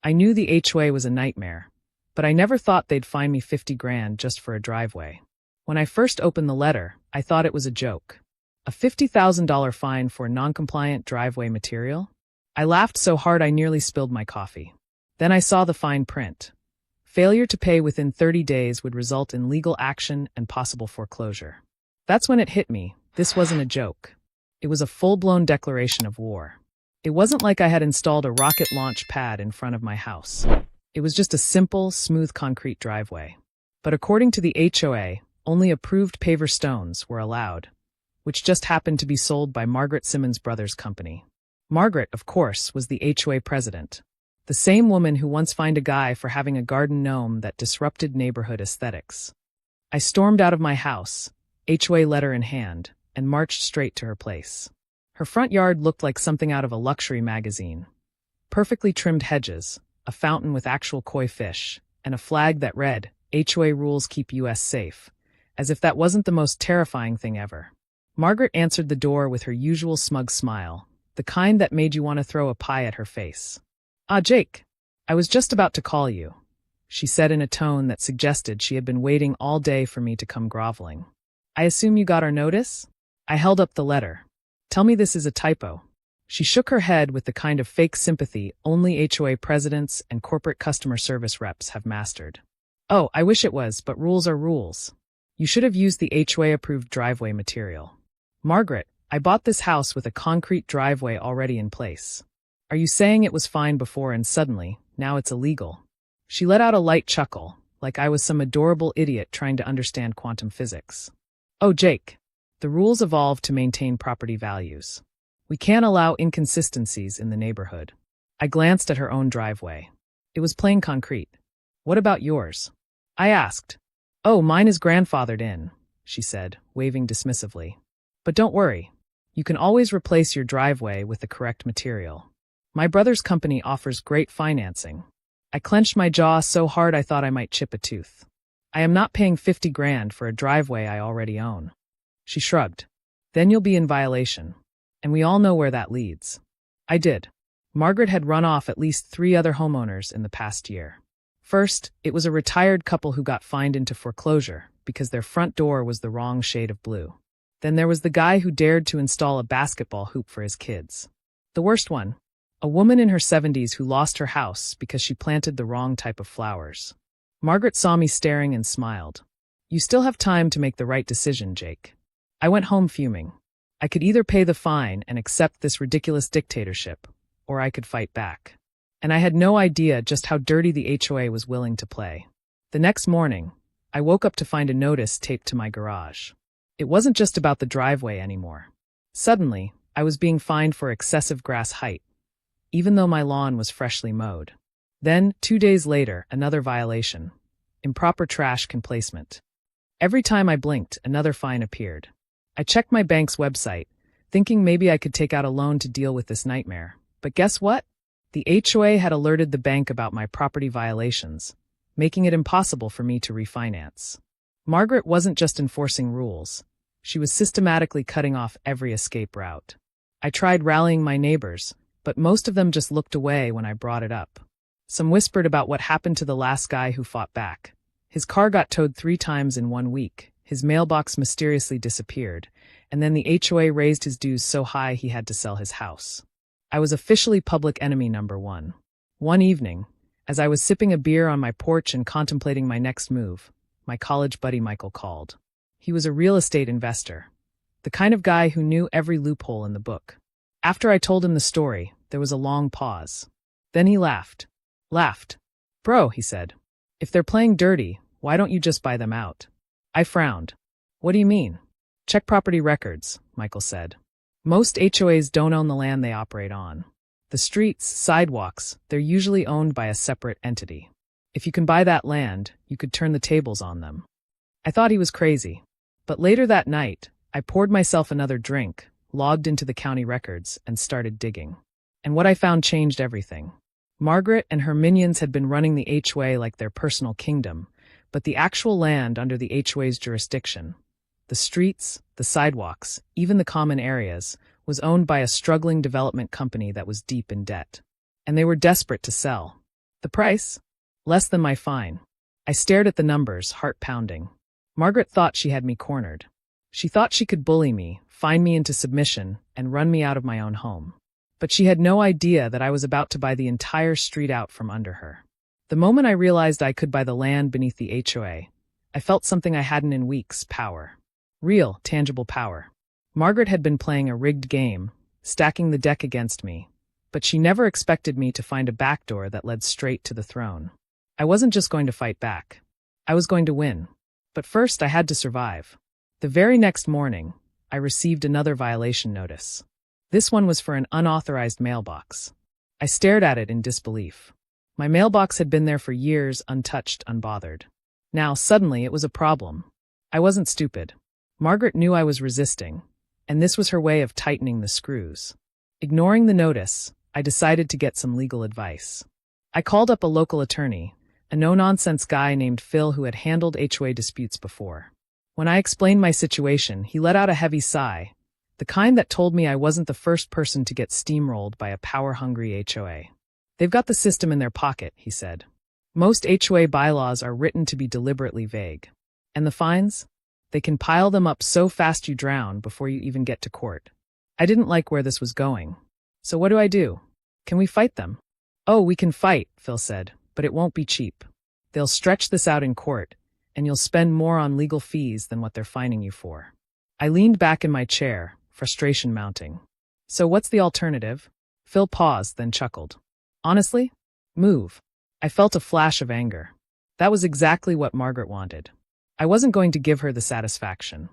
I knew the HOA was a nightmare, but I never thought they'd fine me 50 grand just for a driveway. When I first opened the letter, I thought it was a joke. A $50,000 fine for non-compliant driveway material? I laughed so hard I nearly spilled my coffee. Then I saw the fine print. Failure to pay within 30 days would result in legal action and possible foreclosure. That's when it hit me. This wasn't a joke. It was a full-blown declaration of war. It wasn't like I had installed a rocket launch pad in front of my house. It was just a simple, smooth concrete driveway. But according to the HOA, only approved paver stones were allowed, which just happened to be sold by Margaret Simmons Brothers Company. Margaret, of course, was the HOA president, the same woman who once fined a guy for having a garden gnome that disrupted neighborhood aesthetics. I stormed out of my house, HOA letter in hand, and marched straight to her place. Her front yard looked like something out of a luxury magazine. Perfectly trimmed hedges, a fountain with actual koi fish, and a flag that read, HOA rules keep US safe, as if that wasn't the most terrifying thing ever. Margaret answered the door with her usual smug smile, the kind that made you want to throw a pie at her face. "Ah, Jake, I was just about to call you," she said in a tone that suggested she had been waiting all day for me to come groveling. "I assume you got our notice?" I held up the letter. "Tell me this is a typo." She shook her head with the kind of fake sympathy only HOA presidents and corporate customer service reps have mastered. "Oh, I wish it was, but rules are rules. You should have used the HOA-approved driveway material." "Margaret, I bought this house with a concrete driveway already in place. Are you saying it was fine before and suddenly, now it's illegal?" She let out a light chuckle, like I was some adorable idiot trying to understand quantum physics. "Oh, Jake, the rules evolve to maintain property values. We can't allow inconsistencies in the neighborhood." I glanced at her own driveway. It was plain concrete. "What about yours?" I asked. "Oh, mine is grandfathered in," she said, waving dismissively. "But don't worry. You can always replace your driveway with the correct material. My brother's company offers great financing." I clenched my jaw so hard I thought I might chip a tooth. "I am not paying 50 grand for a driveway I already own." She shrugged. "Then you'll be in violation. And we all know where that leads." I did. Margaret had run off at least 3 other homeowners in the past year. First, it was a retired couple who got fined into foreclosure because their front door was the wrong shade of blue. Then there was the guy who dared to install a basketball hoop for his kids. The worst one, a woman in her 70s who lost her house because she planted the wrong type of flowers. Margaret saw me staring and smiled. "You still have time to make the right decision, Jake." I went home fuming. I could either pay the fine and accept this ridiculous dictatorship, or I could fight back. And I had no idea just how dirty the HOA was willing to play. The next morning, I woke up to find a notice taped to my garage. It wasn't just about the driveway anymore. Suddenly, I was being fined for excessive grass height, even though my lawn was freshly mowed. Then, 2 days later, another violation: improper trash placement. Every time I blinked, another fine appeared. I checked my bank's website, thinking maybe I could take out a loan to deal with this nightmare. But guess what? The HOA had alerted the bank about my property violations, making it impossible for me to refinance. Margaret wasn't just enforcing rules. She was systematically cutting off every escape route. I tried rallying my neighbors, but most of them just looked away when I brought it up. Some whispered about what happened to the last guy who fought back. His car got towed 3 times in 1 week. His mailbox mysteriously disappeared, and then the HOA raised his dues so high he had to sell his house. I was officially public enemy number 1. One evening, as I was sipping a beer on my porch and contemplating my next move, my college buddy Michael called. He was a real estate investor, the kind of guy who knew every loophole in the book. After I told him the story, there was a long pause. Then he laughed. "Bro," he said, "if they're playing dirty, why don't you just buy them out?" I frowned. "What do you mean?" "Check property records," Michael said. "Most HOAs don't own the land they operate on. The streets, sidewalks, they're usually owned by a separate entity. If you can buy that land, you could turn the tables on them." I thought he was crazy. But later that night, I poured myself another drink, logged into the county records, and started digging. And what I found changed everything. Margaret and her minions had been running the HOA like their personal kingdom, but the actual land under the HOA's jurisdiction, the streets, the sidewalks, even the common areas, was owned by a struggling development company that was deep in debt. And they were desperate to sell. The price? Less than my fine. I stared at the numbers, heart pounding. Margaret thought she had me cornered. She thought she could bully me, fine me into submission, and run me out of my own home. But she had no idea that I was about to buy the entire street out from under her. The moment I realized I could buy the land beneath the HOA, I felt something I hadn't in weeks: power. Real, tangible power. Margaret had been playing a rigged game, stacking the deck against me, but she never expected me to find a backdoor that led straight to the throne. I wasn't just going to fight back. I was going to win. But first I had to survive. The very next morning, I received another violation notice. This one was for an unauthorized mailbox. I stared at it in disbelief. My mailbox had been there for years, untouched, unbothered. Now, suddenly, it was a problem. I wasn't stupid. Margaret knew I was resisting, and this was her way of tightening the screws. Ignoring the notice, I decided to get some legal advice. I called up a local attorney, a no-nonsense guy named Phil who had handled HOA disputes before. When I explained my situation, he let out a heavy sigh, the kind that told me I wasn't the first person to get steamrolled by a power-hungry HOA. They've got the system in their pocket, he said. Most HOA bylaws are written to be deliberately vague. And the fines? They can pile them up so fast you drown before you even get to court. I didn't like where this was going. So what do I do? Can we fight them? Oh, we can fight, Phil said, but it won't be cheap. They'll stretch this out in court, and you'll spend more on legal fees than what they're fining you for. I leaned back in my chair, frustration mounting. So what's the alternative? Phil paused, then chuckled. Honestly? Move. I felt a flash of anger. That was exactly what Margaret wanted. I wasn't going to give her the satisfaction.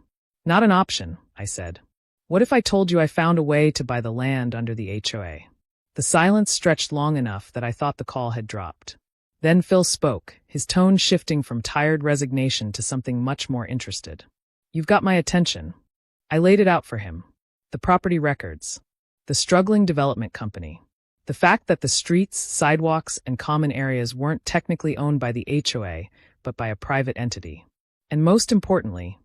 Not an option, I said. What if I told you I found a way to buy the land under the HOA? The silence stretched long enough that I thought the call had dropped. Then Phil spoke, his tone shifting from tired resignation to something much more interested. You've got my attention. I laid it out for him. The property records. The struggling development company. The fact that the streets, sidewalks, and common areas weren't technically owned by the HOA, but by a private entity. And most importantly,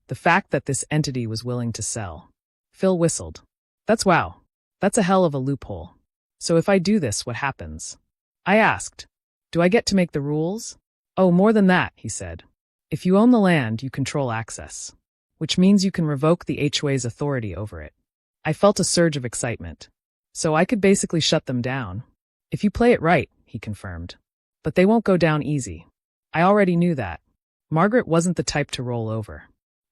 the fact that this entity was willing to sell. Phil whistled. That's wow. That's a hell of a loophole. So if I do this, what happens? I asked. Do I get to make the rules? Oh, more than that, he said. If you own the land, you control access, which means you can revoke the HOA's authority over it. I felt a surge of excitement. So I could basically shut them down. If you play it right, he confirmed. But they won't go down easy. I already knew that. Margaret wasn't the type to roll over.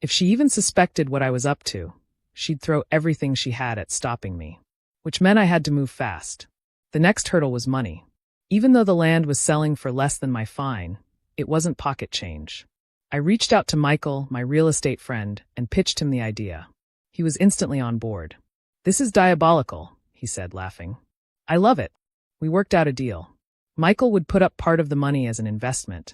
If she even suspected what I was up to, she'd throw everything she had at stopping me. Which meant I had to move fast. The next hurdle was money. Even though the land was selling for less than my fine, it wasn't pocket change. I reached out to Michael, my real estate friend, and pitched him the idea. He was instantly on board. This is diabolical, he said, laughing. I love it. We worked out a deal. Michael would put up part of the money as an investment,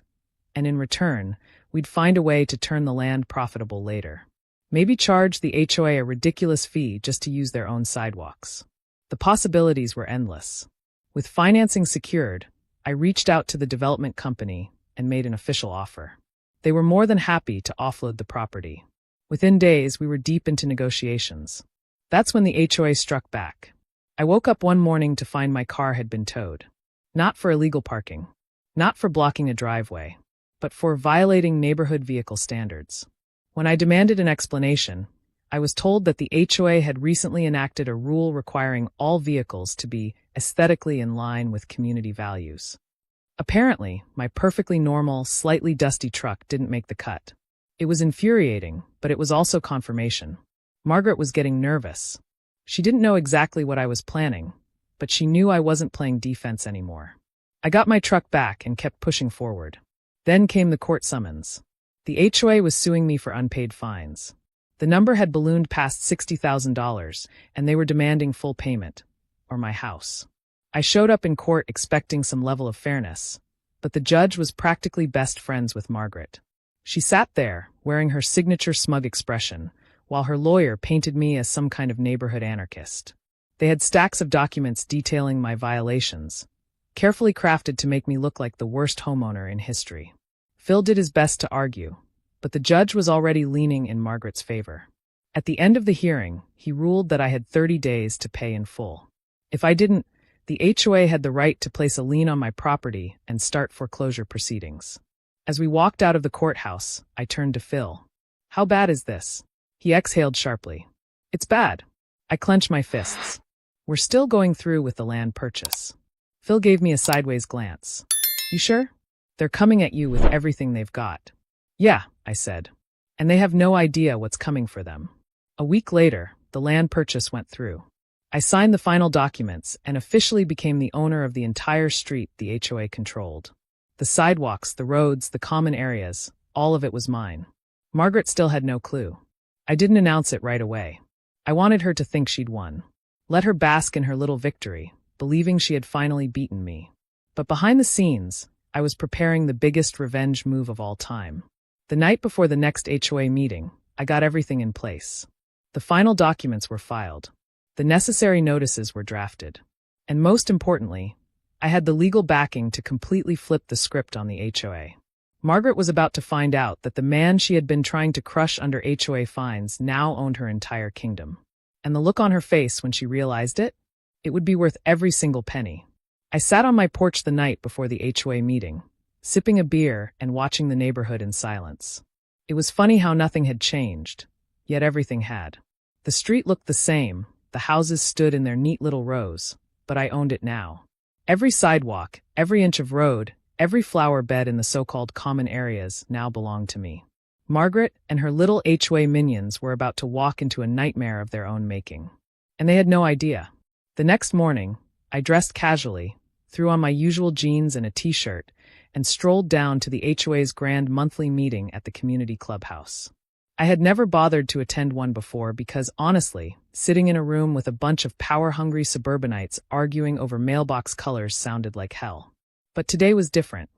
and in return, we'd find a way to turn the land profitable later. Maybe charge the HOA a ridiculous fee just to use their own sidewalks. The possibilities were endless. With financing secured, I reached out to the development company and made an official offer. They were more than happy to offload the property. Within days, we were deep into negotiations. That's when the HOA struck back. I woke up one morning to find my car had been towed. Not for illegal parking. Not for blocking a driveway. But for violating neighborhood vehicle standards. When I demanded an explanation, I was told that the HOA had recently enacted a rule requiring all vehicles to be aesthetically in line with community values. Apparently, my perfectly normal, slightly dusty truck didn't make the cut. It was infuriating, but it was also confirmation. Margaret was getting nervous. She didn't know exactly what I was planning, but she knew I wasn't playing defense anymore. I got my truck back and kept pushing forward. Then came the court summons. The HOA was suing me for unpaid fines. The number had ballooned past $60,000, and they were demanding full payment, or my house. I showed up in court expecting some level of fairness, but the judge was practically best friends with Margaret. She sat there, wearing her signature smug expression, while her lawyer painted me as some kind of neighborhood anarchist. They had stacks of documents detailing my violations, carefully crafted to make me look like the worst homeowner in history. Phil did his best to argue, but the judge was already leaning in Margaret's favor. At the end of the hearing, he ruled that I had 30 days to pay in full. If I didn't, The HOA had the right to place a lien on my property and start foreclosure proceedings. As we walked out of the courthouse, I turned to Phil. How bad is this? He exhaled sharply. It's bad. I clenched my fists. We're still going through with the land purchase. Phil gave me a sideways glance. You sure? They're coming at you with everything they've got. Yeah, I said. And they have no idea what's coming for them. A week later, the land purchase went through. I signed the final documents and officially became the owner of the entire street the HOA controlled. The sidewalks, the roads, the common areas, all of it was mine. Margaret still had no clue. I didn't announce it right away. I wanted her to think she'd won. Let her bask in her little victory, believing she had finally beaten me. But behind the scenes, I was preparing the biggest revenge move of all time. The night before the next HOA meeting, I got everything in place. The final documents were filed. The necessary notices were drafted. And most importantly, I had the legal backing to completely flip the script on the HOA. Margaret was about to find out that the man she had been trying to crush under HOA fines now owned her entire kingdom. And the look on her face when she realized it? It would be worth every single penny. I sat on my porch the night before the HOA meeting, sipping a beer and watching the neighborhood in silence. It was funny how nothing had changed, yet everything had. The street looked the same, the houses stood in their neat little rows, but I owned it now. Every sidewalk, every inch of road, every flower bed in the so-called common areas now belonged to me. Margaret and her little HOA minions were about to walk into a nightmare of their own making. And they had no idea. The next morning, I dressed casually, threw on my usual jeans and a t-shirt, and strolled down to the HOA's grand monthly meeting at the community clubhouse. I had never bothered to attend one before because, honestly, sitting in a room with a bunch of power-hungry suburbanites arguing over mailbox colors sounded like hell. But today was different.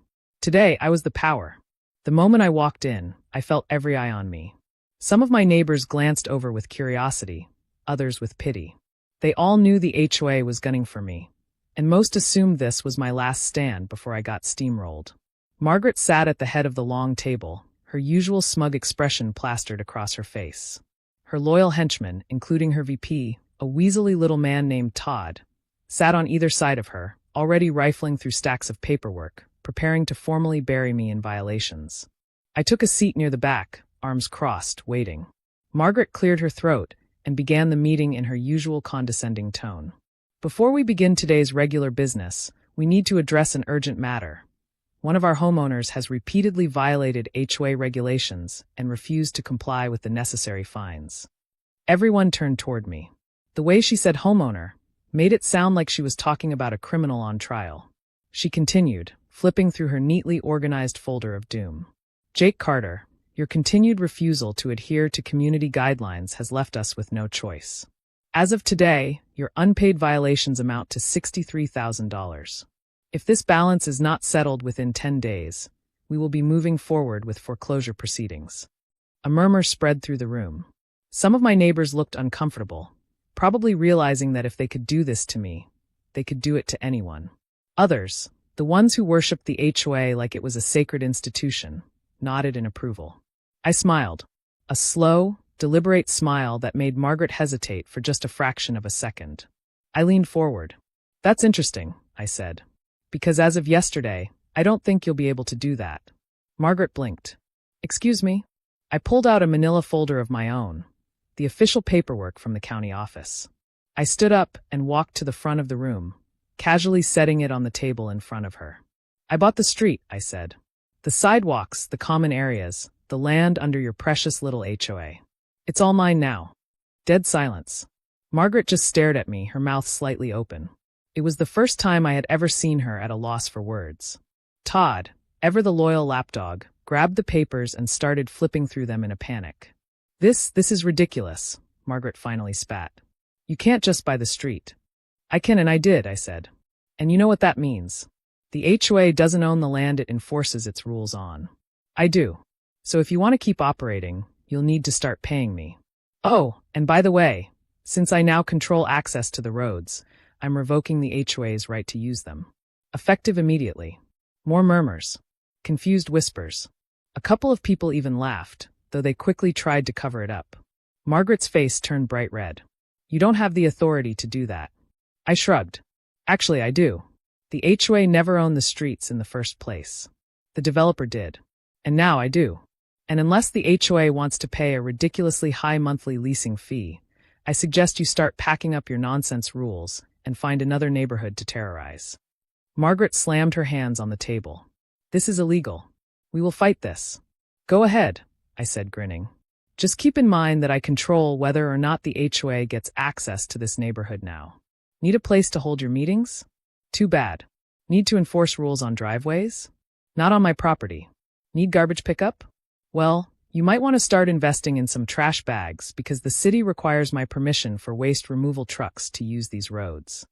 Today, I was the power. The moment I walked in, I felt every eye on me. Some of my neighbors glanced over with curiosity, others with pity. They all knew the HOA was gunning for me, and most assumed this was my last stand before I got steamrolled. Margaret sat at the head of the long table, her usual smug expression plastered across her face. Her loyal henchmen, including her VP, a weaselly little man named Todd, sat on either side of her, already rifling through stacks of paperwork, preparing to formally bury me in violations. I took a seat near the back, arms crossed, waiting. Margaret cleared her throat and began the meeting in her usual condescending tone. Before we begin today's regular business, we need to address an urgent matter. One of our homeowners has repeatedly violated HOA regulations and refused to comply with the necessary fines. Everyone turned toward me. The way she said homeowner made it sound like she was talking about a criminal on trial. She continued, flipping through her neatly organized folder of doom. Jake Carter, your continued refusal to adhere to community guidelines has left us with no choice. As of today, your unpaid violations amount to $63,000. If this balance is not settled within 10 days, we will be moving forward with foreclosure proceedings. A murmur spread through the room. Some of my neighbors looked uncomfortable, probably realizing that if they could do this to me, they could do it to anyone. Others, the ones who worshipped the HOA like it was a sacred institution, nodded in approval. I smiled, a slow, deliberate smile that made Margaret hesitate for just a fraction of a second. I leaned forward. That's interesting, I said. Because as of yesterday, I don't think you'll be able to do that. Margaret blinked. Excuse me? I pulled out a manila folder of my own, the official paperwork from the county office. I stood up and walked to the front of the room, casually setting it on the table in front of her. I bought the street, I said. The sidewalks, the common areas, the land under your precious little HOA. It's all mine now. Dead silence. Margaret just stared at me, her mouth slightly open. It was the first time I had ever seen her at a loss for words. Todd, ever the loyal lapdog, grabbed the papers and started flipping through them in a panic. This is ridiculous, Margaret finally spat. You can't just buy the street. I can and I did, I said. And you know what that means. The HOA doesn't own the land it enforces its rules on. I do. So if you want to keep operating, you'll need to start paying me. Oh, and by the way, since I now control access to the roads, I'm revoking the HOA's right to use them. Effective immediately. More murmurs. Confused whispers. A couple of people even laughed, though they quickly tried to cover it up. Margaret's face turned bright red. You don't have the authority to do that. I shrugged. Actually, I do. The HOA never owned the streets in the first place. The developer did. And now I do. And unless the HOA wants to pay a ridiculously high monthly leasing fee, I suggest you start packing up your nonsense rules and find another neighborhood to terrorize. Margaret slammed her hands on the table. This is illegal. We will fight this. Go ahead, I said, grinning. Just keep in mind that I control whether or not the HOA gets access to this neighborhood now. Need a place to hold your meetings? Too bad. Need to enforce rules on driveways? Not on my property. Need garbage pickup? Well, you might want to start investing in some trash bags because the city requires my permission for waste removal trucks to use these roads.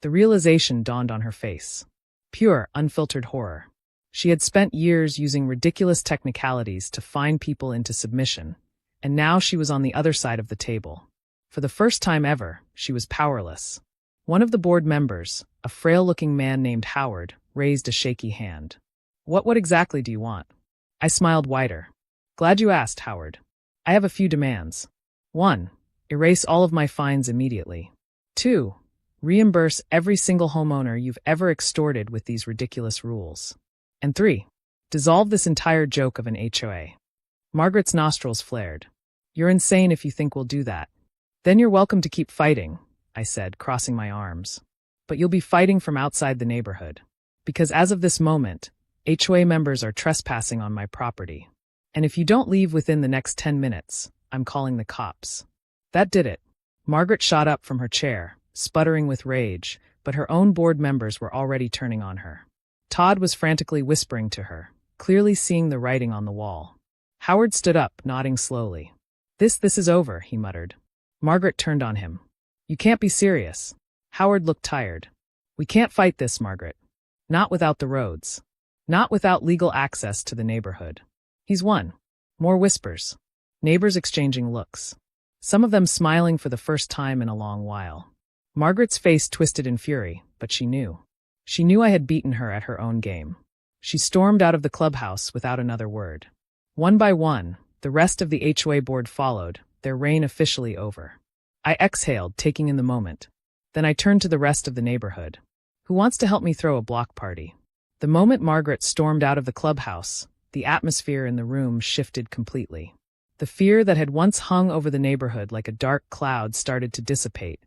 The realization dawned on her face. Pure, unfiltered horror. She had spent years using ridiculous technicalities to fine people into submission, and now she was on the other side of the table. For the first time ever, she was powerless. One of the board members, a frail-looking man named Howard, raised a shaky hand. What exactly do you want? I smiled wider. Glad you asked, Howard. I have a few demands. 1. Erase all of my fines immediately. 2. Reimburse every single homeowner you've ever extorted with these ridiculous rules. And 3. Dissolve this entire joke of an HOA. Margaret's nostrils flared. You're insane if you think we'll do that. Then you're welcome to keep fighting, I said, crossing my arms. But you'll be fighting from outside the neighborhood. Because as of this moment, HOA members are trespassing on my property. And if you don't leave within the next 10 minutes, I'm calling the cops. That did it. Margaret shot up from her chair, sputtering with rage, but her own board members were already turning on her. Todd was frantically whispering to her, clearly seeing the writing on the wall. Howard stood up, nodding slowly. This is over, he muttered. Margaret turned on him. You can't be serious. Howard looked tired. We can't fight this, Margaret. Not without the roads. Not without legal access to the neighborhood. He's won. More whispers. Neighbors exchanging looks. Some of them smiling for the first time in a long while. Margaret's face twisted in fury, but she knew. She knew I had beaten her at her own game. She stormed out of the clubhouse without another word. One by one, the rest of the HOA board followed, their reign officially over. I exhaled, taking in the moment. Then I turned to the rest of the neighborhood. Who wants to help me throw a block party? The moment Margaret stormed out of the clubhouse, the atmosphere in the room shifted completely. The fear that had once hung over the neighborhood like a dark cloud started to dissipate,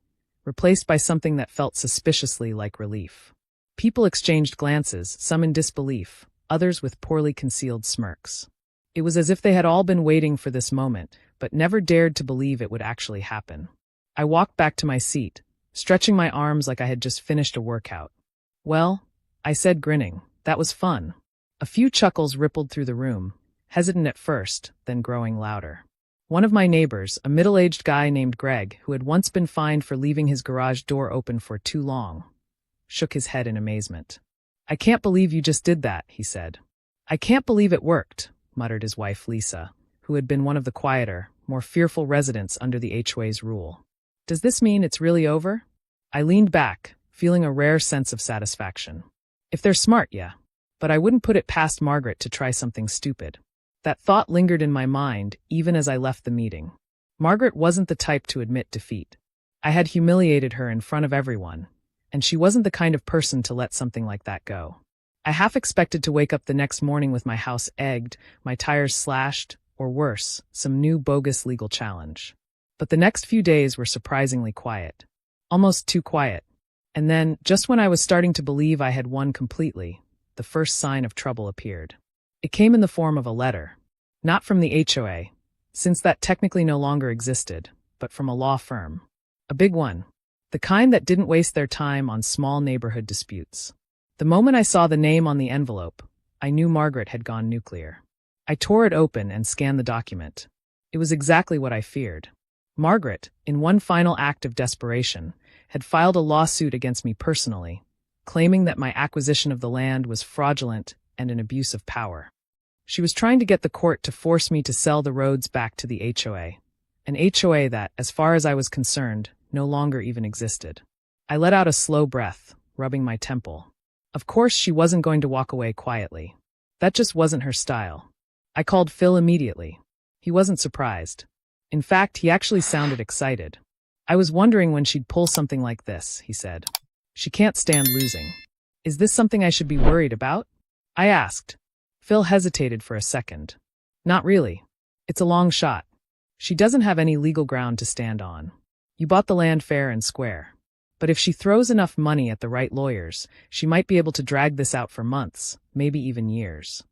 replaced by something that felt suspiciously like relief. People exchanged glances, some in disbelief, others with poorly concealed smirks. It was as if they had all been waiting for this moment, but never dared to believe it would actually happen. I walked back to my seat, stretching my arms like I had just finished a workout. Well, I said, grinning, that was fun. A few chuckles rippled through the room, hesitant at first, then growing louder. One of my neighbors, a middle-aged guy named Greg, who had once been fined for leaving his garage door open for too long, shook his head in amazement. I can't believe you just did that, he said. I can't believe it worked, muttered his wife Lisa, who had been one of the quieter, more fearful residents under the HOA's rule. Does this mean it's really over? I leaned back, feeling a rare sense of satisfaction. If they're smart, yeah. But I wouldn't put it past Margaret to try something stupid. That thought lingered in my mind, even as I left the meeting. Margaret wasn't the type to admit defeat. I had humiliated her in front of everyone, and she wasn't the kind of person to let something like that go. I half expected to wake up the next morning with my house egged, my tires slashed, or worse, some new bogus legal challenge. But the next few days were surprisingly quiet. Almost too quiet. And then, just when I was starting to believe I had won completely, the first sign of trouble appeared. It came in the form of a letter. Not from the HOA, since that technically no longer existed, but from a law firm. A big one. The kind that didn't waste their time on small neighborhood disputes. The moment I saw the name on the envelope, I knew Margaret had gone nuclear. I tore it open and scanned the document. It was exactly what I feared. Margaret, in one final act of desperation, had filed a lawsuit against me personally, claiming that my acquisition of the land was fraudulent and an abuse of power. She was trying to get the court to force me to sell the roads back to the HOA, an HOA that, as far as I was concerned, no longer even existed. I let out a slow breath, rubbing my temple. Of course she wasn't going to walk away quietly. That just wasn't her style. I called Phil immediately. He wasn't surprised. In fact, he actually sounded excited. I was wondering when she'd pull something like this, he said. She can't stand losing. Is this something I should be worried about? I asked. Phil hesitated for a second. Not really. It's a long shot. She doesn't have any legal ground to stand on. You bought the land fair and square. But if she throws enough money at the right lawyers, she might be able to drag this out for months, maybe even years.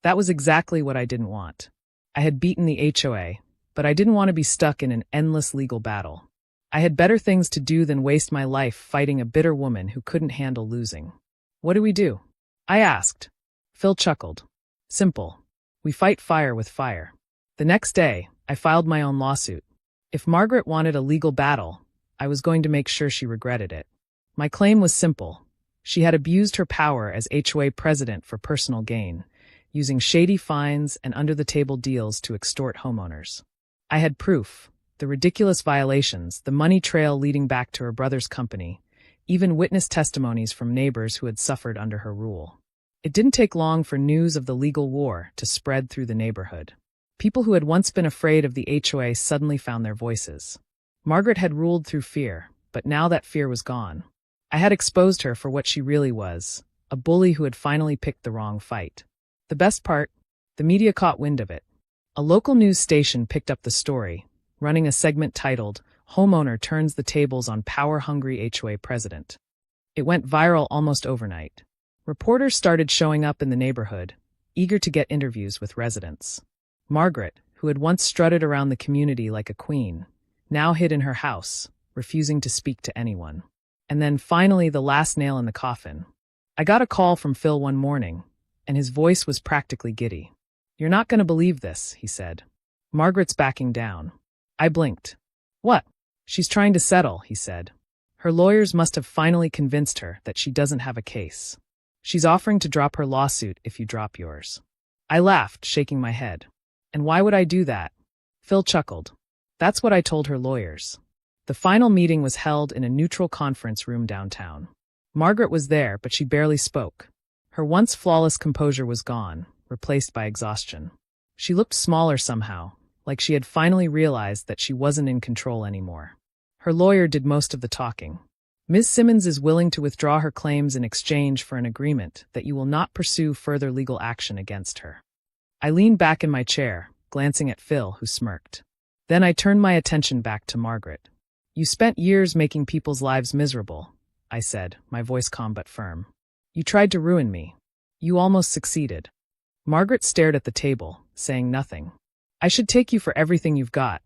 That was exactly what I didn't want. I had beaten the HOA, but I didn't want to be stuck in an endless legal battle. I had better things to do than waste my life fighting a bitter woman who couldn't handle losing. What do we do? I asked. Phil chuckled. Simple. We fight fire with fire. The next day, I filed my own lawsuit. If Margaret wanted a legal battle, I was going to make sure she regretted it. My claim was simple. She had abused her power as HOA president for personal gain, using shady fines and under-the-table deals to extort homeowners. I had proof, the ridiculous violations, the money trail leading back to her brother's company, even witness testimonies from neighbors who had suffered under her rule. It didn't take long for news of the legal war to spread through the neighborhood. People who had once been afraid of the HOA suddenly found their voices. Margaret had ruled through fear, but now that fear was gone. I had exposed her for what she really was, a bully who had finally picked the wrong fight. The best part? The media caught wind of it. A local news station picked up the story, running a segment titled, "Homeowner Turns the Tables on Power-Hungry HOA President." It went viral almost overnight. Reporters started showing up in the neighborhood, eager to get interviews with residents. Margaret, who had once strutted around the community like a queen, now hid in her house, refusing to speak to anyone. And then finally the last nail in the coffin. I got a call from Phil one morning, and his voice was practically giddy. "You're not going to believe this," he said. "Margaret's backing down." I blinked. "What?" "She's trying to settle," he said. "Her lawyers must have finally convinced her that she doesn't have a case. She's offering to drop her lawsuit if you drop yours." I laughed, shaking my head. "And why would I do that?" Phil chuckled. "That's what I told her lawyers." The final meeting was held in a neutral conference room downtown. Margaret was there, but she barely spoke. Her once flawless composure was gone, replaced by exhaustion. She looked smaller somehow, like she had finally realized that she wasn't in control anymore. Her lawyer did most of the talking. "Ms. Simmons is willing to withdraw her claims in exchange for an agreement that you will not pursue further legal action against her." I leaned back in my chair, glancing at Phil, who smirked. Then I turned my attention back to Margaret. "You spent years making people's lives miserable," I said, my voice calm but firm. "You tried to ruin me. You almost succeeded." Margaret stared at the table, saying nothing. "I should take you for everything you've got,"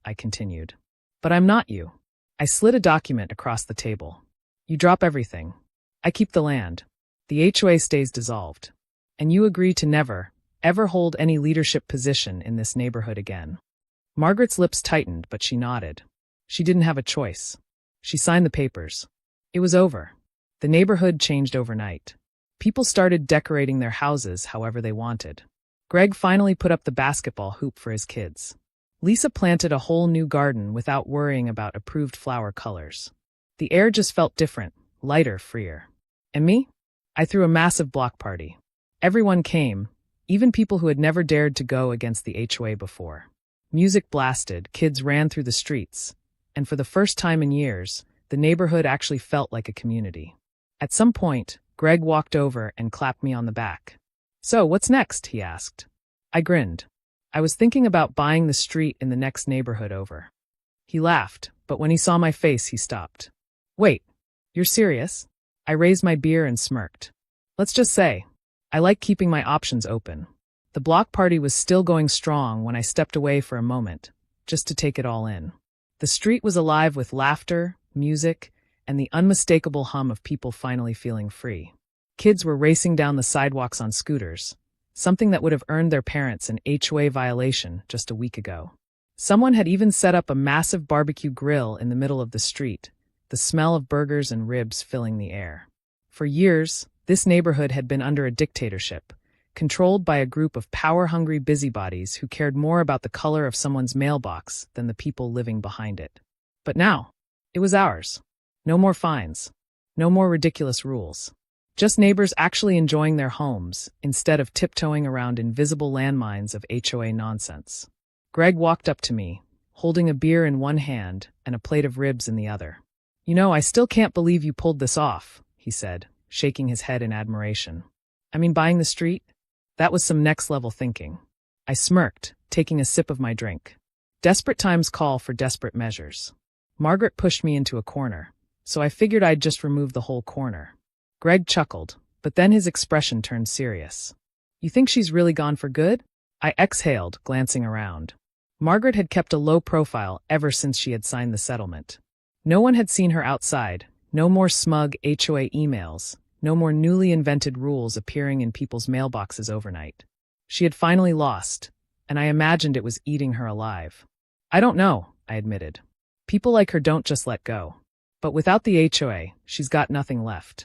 I continued. "But I'm not you." I slid a document across the table. "You drop everything. I keep the land. The HOA stays dissolved. And you agree to never, ever hold any leadership position in this neighborhood again." Margaret's lips tightened, but she nodded. She didn't have a choice. She signed the papers. It was over. The neighborhood changed overnight. People started decorating their houses however they wanted. Greg finally put up the basketball hoop for his kids. Lisa planted a whole new garden without worrying about approved flower colors. The air just felt different, lighter, freer. And me? I threw a massive block party. Everyone came, even people who had never dared to go against the HOA before. Music blasted, kids ran through the streets, and for the first time in years, the neighborhood actually felt like a community. At some point, Greg walked over and clapped me on the back. "So, what's next?" he asked. I grinned. I was thinking about buying the street in the next neighborhood over. He laughed, but when he saw my face, he stopped. "Wait, you're serious?" I raised my beer and smirked. "Let's just say, I like keeping my options open." The block party was still going strong when I stepped away for a moment, just to take it all in. The street was alive with laughter, music, and the unmistakable hum of people finally feeling free. Kids were racing down the sidewalks on scooters, something that would have earned their parents an HOA violation just a week ago. Someone had even set up a massive barbecue grill in the middle of the street, the smell of burgers and ribs filling the air. For years, this neighborhood had been under a dictatorship, controlled by a group of power-hungry busybodies who cared more about the color of someone's mailbox than the people living behind it. But now, it was ours. No more fines. No more ridiculous rules. Just neighbors actually enjoying their homes, instead of tiptoeing around invisible landmines of HOA nonsense. Greg walked up to me, holding a beer in one hand and a plate of ribs in the other. I still can't believe you pulled this off, he said, shaking his head in admiration. I mean, buying the street? That was some next-level thinking. I smirked, taking a sip of my drink. Desperate times call for desperate measures. Margaret pushed me into a corner, so I figured I'd just remove the whole corner. Greg chuckled, but then his expression turned serious. You think she's really gone for good? I exhaled, glancing around. Margaret had kept a low profile ever since she had signed the settlement. No one had seen her outside, no more smug HOA emails, no more newly invented rules appearing in people's mailboxes overnight. She had finally lost, and I imagined it was eating her alive. I don't know, I admitted. People like her don't just let go. But without the HOA, she's got nothing left.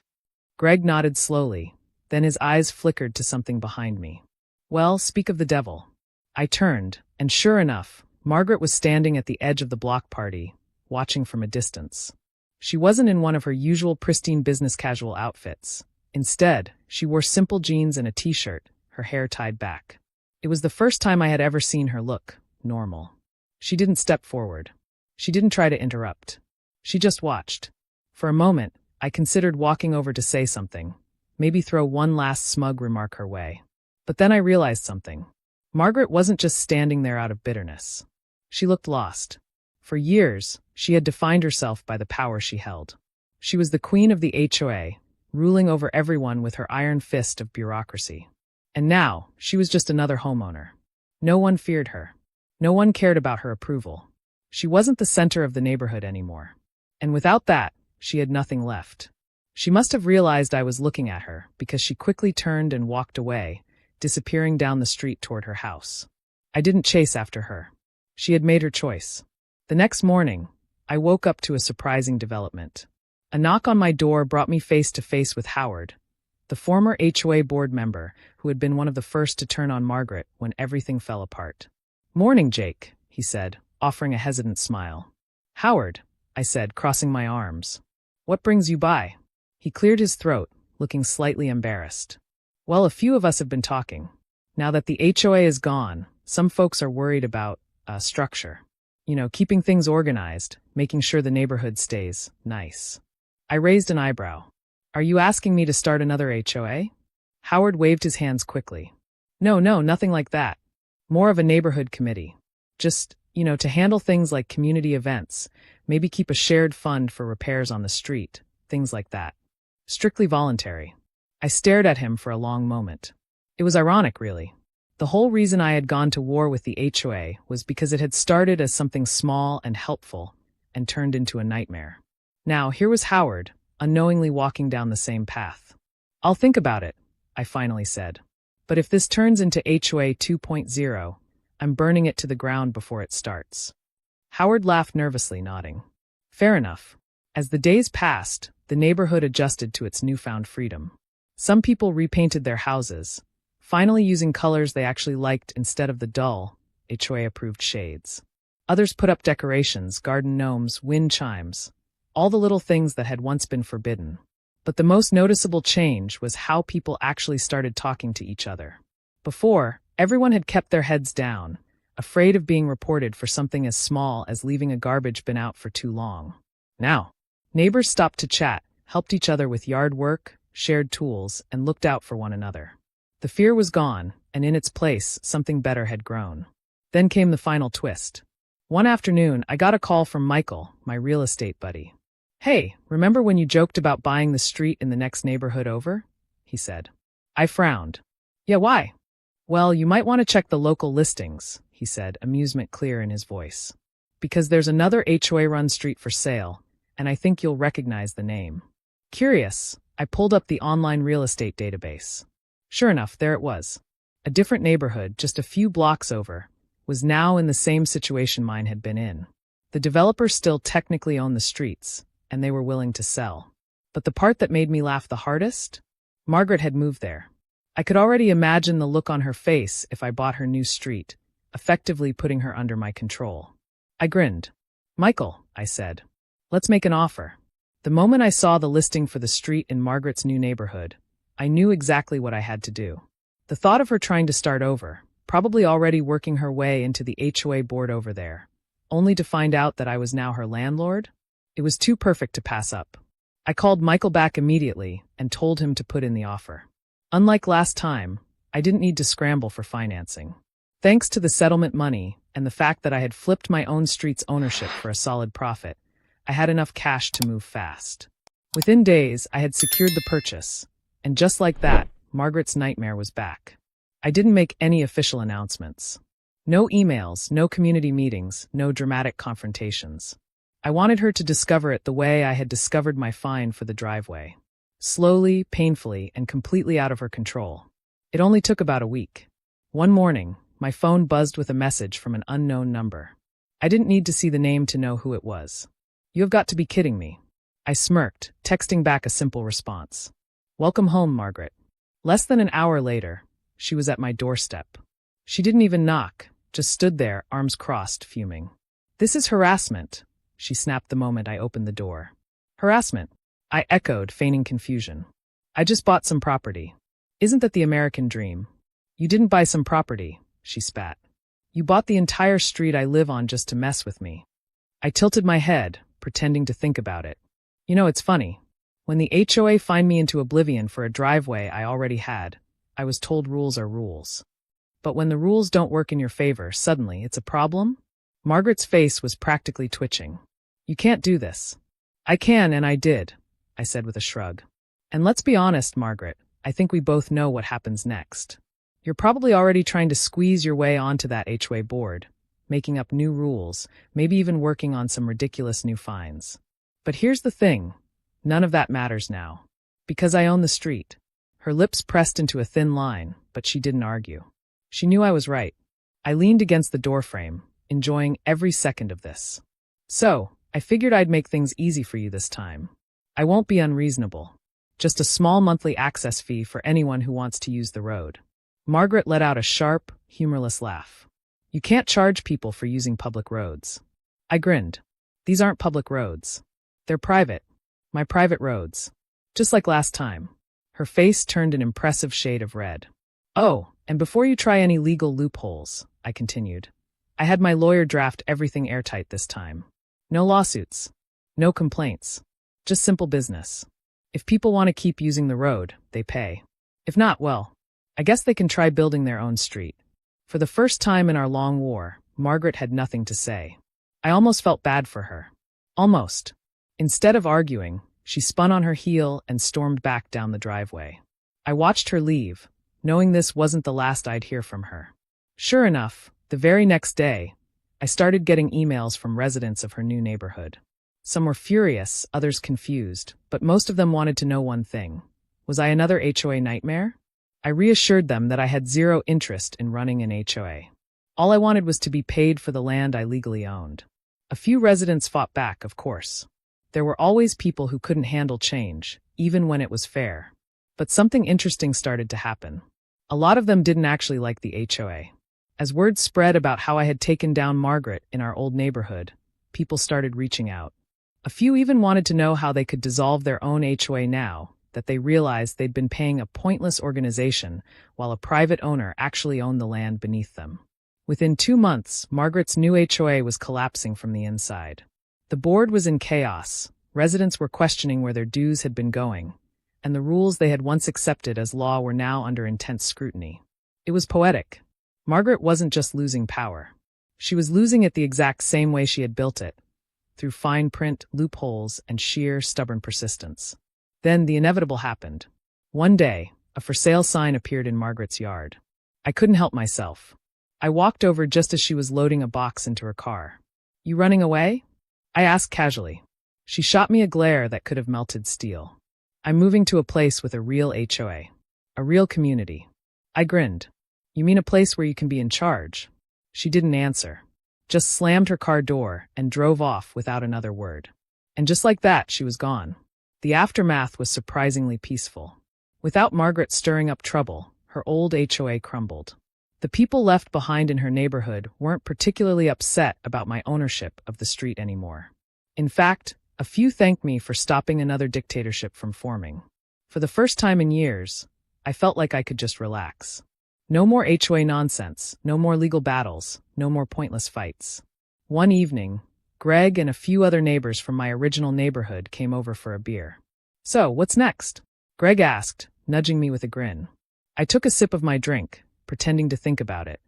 Greg nodded slowly, then his eyes flickered to something behind me. Well, speak of the devil. I turned, and sure enough, Margaret was standing at the edge of the block party, watching from a distance. She wasn't in one of her usual pristine business casual outfits. Instead, she wore simple jeans and a t-shirt, her hair tied back. It was the first time I had ever seen her look normal. She didn't step forward. She didn't try to interrupt. She just watched. For a moment, I considered walking over to say something, maybe throw one last smug remark her way. But then I realized something. Margaret wasn't just standing there out of bitterness. She looked lost. For years, she had defined herself by the power she held. She was the queen of the HOA, ruling over everyone with her iron fist of bureaucracy. And now, she was just another homeowner. No one feared her. No one cared about her approval. She wasn't the center of the neighborhood anymore. And without that, she had nothing left. She must have realized I was looking at her, because she quickly turned and walked away, disappearing down the street toward her house. I didn't chase after her. She had made her choice. The next morning, I woke up to a surprising development. A knock on my door brought me face to face with Howard, the former HOA board member who had been one of the first to turn on Margaret when everything fell apart. Morning, Jake, he said, offering a hesitant smile. Howard, I said, crossing my arms. What brings you by? He cleared his throat, looking slightly embarrassed. Well, a few of us have been talking. Now that the HOA is gone, some folks are worried about, structure. Keeping things organized, making sure the neighborhood stays nice. I raised an eyebrow. Are you asking me to start another HOA? Howard waved his hands quickly. No, nothing like that. More of a neighborhood committee. Just, to handle things like community events, maybe keep a shared fund for repairs on the street, things like that. Strictly voluntary. I stared at him for a long moment. It was ironic, really. The whole reason I had gone to war with the HOA was because it had started as something small and helpful and turned into a nightmare. Now, here was Howard, unknowingly walking down the same path. I'll think about it, I finally said. But if this turns into HOA 2.0, I'm burning it to the ground before it starts. Howard laughed nervously, nodding. Fair enough. As the days passed, the neighborhood adjusted to its newfound freedom. Some people repainted their houses, finally using colors they actually liked instead of the dull, HOA-approved shades. Others put up decorations, garden gnomes, wind chimes, all the little things that had once been forbidden. But the most noticeable change was how people actually started talking to each other. Before, everyone had kept their heads down, afraid of being reported for something as small as leaving a garbage bin out for too long. Now, neighbors stopped to chat, helped each other with yard work, shared tools, and looked out for one another. The fear was gone, and in its place, something better had grown. Then came the final twist. One afternoon, I got a call from Michael, my real estate buddy. Hey, remember when you joked about buying the street in the next neighborhood over? He said. I frowned. Yeah, why? Well, you might want to check the local listings, he said, amusement clear in his voice. Because there's another HOA-run street for sale, and I think you'll recognize the name. Curious, I pulled up the online real estate database. Sure enough, there it was. A different neighborhood, just a few blocks over, was now in the same situation mine had been in. The developers still technically owned the streets, and they were willing to sell. But the part that made me laugh the hardest? Margaret had moved there. I could already imagine the look on her face if I bought her new street, effectively putting her under my control. I grinned. Michael, I said, let's make an offer. The moment I saw the listing for the street in Margaret's new neighborhood, I knew exactly what I had to do. The thought of her trying to start over, probably already working her way into the HOA board over there, only to find out that I was now her landlord? It was too perfect to pass up. I called Michael back immediately and told him to put in the offer. Unlike last time, I didn't need to scramble for financing. Thanks to the settlement money and the fact that I had flipped my own street's ownership for a solid profit, I had enough cash to move fast. Within days, I had secured the purchase, and just like that, Margaret's nightmare was back. I didn't make any official announcements. No emails, no community meetings, no dramatic confrontations. I wanted her to discover it the way I had discovered my fine for the driveway. Slowly, painfully, and completely out of her control. It only took about a week. One morning, my phone buzzed with a message from an unknown number. I didn't need to see the name to know who it was. "You have got to be kidding me." I smirked, texting back a simple response. "Welcome home, Margaret." Less than an hour later, she was at my doorstep. She didn't even knock, just stood there, arms crossed, fuming. "This is harassment," she snapped the moment I opened the door. "Harassment?" I echoed, feigning confusion. "I just bought some property. Isn't that the American dream?" "You didn't buy some property," she spat. "You bought the entire street I live on just to mess with me." I tilted my head, pretending to think about it. You know, it's funny. When the HOA fined me into oblivion for a driveway I already had, I was told rules are rules. But when the rules don't work in your favor, suddenly it's a problem? Margaret's face was practically twitching. "You can't do this." "I can, and I did," I said with a shrug. "And let's be honest, Margaret, I think we both know what happens next. You're probably already trying to squeeze your way onto that HOA board, making up new rules, maybe even working on some ridiculous new fines. But here's the thing, none of that matters now. Because I own the street." Her lips pressed into a thin line, but she didn't argue. She knew I was right. I leaned against the doorframe, enjoying every second of this. "So, I figured I'd make things easy for you this time. I won't be unreasonable. Just a small monthly access fee for anyone who wants to use the road." Margaret let out a sharp, humorless laugh. "You can't charge people for using public roads." I grinned. "These aren't public roads. They're private. My private roads. Just like last time." Her face turned an impressive shade of red. "Oh, and before you try any legal loopholes," I continued, "I had my lawyer draft everything airtight this time. No lawsuits. No complaints. Just simple business. If people want to keep using the road, they pay. If not, well, I guess they can try building their own street." For the first time in our long war, Margaret had nothing to say. I almost felt bad for her. Almost. Instead of arguing, she spun on her heel and stormed back down the driveway. I watched her leave, knowing this wasn't the last I'd hear from her. Sure enough, the very next day, I started getting emails from residents of her new neighborhood. Some were furious, others confused, but most of them wanted to know one thing. Was I another HOA nightmare? I reassured them that I had zero interest in running an HOA. All I wanted was to be paid for the land I legally owned. A few residents fought back, of course. There were always people who couldn't handle change, even when it was fair. But something interesting started to happen. A lot of them didn't actually like the HOA. As word spread about how I had taken down Margaret in our old neighborhood, people started reaching out. A few even wanted to know how they could dissolve their own HOA now that they realized they'd been paying a pointless organization while a private owner actually owned the land beneath them. Within 2 months, Margaret's new HOA was collapsing from the inside. The board was in chaos, residents were questioning where their dues had been going, and the rules they had once accepted as law were now under intense scrutiny. It was poetic. Margaret wasn't just losing power. She was losing it the exact same way she had built it, through fine print, loopholes, and sheer, stubborn persistence. Then the inevitable happened. One day, a for sale sign appeared in Margaret's yard. I couldn't help myself. I walked over just as she was loading a box into her car. "You running away?" I asked casually. She shot me a glare that could have melted steel. "I'm moving to a place with a real HOA. A real community." I grinned. "You mean a place where you can be in charge?" She didn't answer. Just slammed her car door and drove off without another word. And just like that, she was gone. The aftermath was surprisingly peaceful. Without Margaret stirring up trouble, her old HOA crumbled. The people left behind in her neighborhood weren't particularly upset about my ownership of the street anymore. In fact, a few thanked me for stopping another dictatorship from forming. For the first time in years, I felt like I could just relax. No more HOA nonsense, no more legal battles, no more pointless fights. One evening, Greg and a few other neighbors from my original neighborhood came over for a beer. "So, what's next?" Greg asked, nudging me with a grin. I took a sip of my drink, pretending to think about it.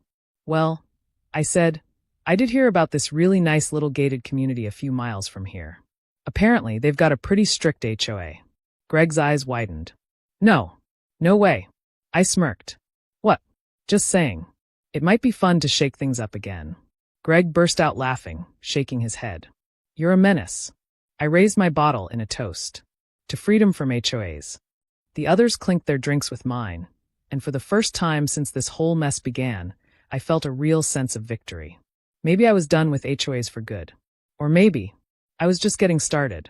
"Well," I said, "I did hear about this really nice little gated community a few miles from here. Apparently, they've got a pretty strict HOA." Greg's eyes widened. "No. No way." I smirked. "What?" "Just saying. It might be fun to shake things up again." Greg burst out laughing, shaking his head. "You're a menace." I raised my bottle in a toast. To freedom from HOAs. The others clinked their drinks with mine, and for the first time since this whole mess began, I felt a real sense of victory. Maybe I was done with HOAs for good. Or maybe I was just getting started.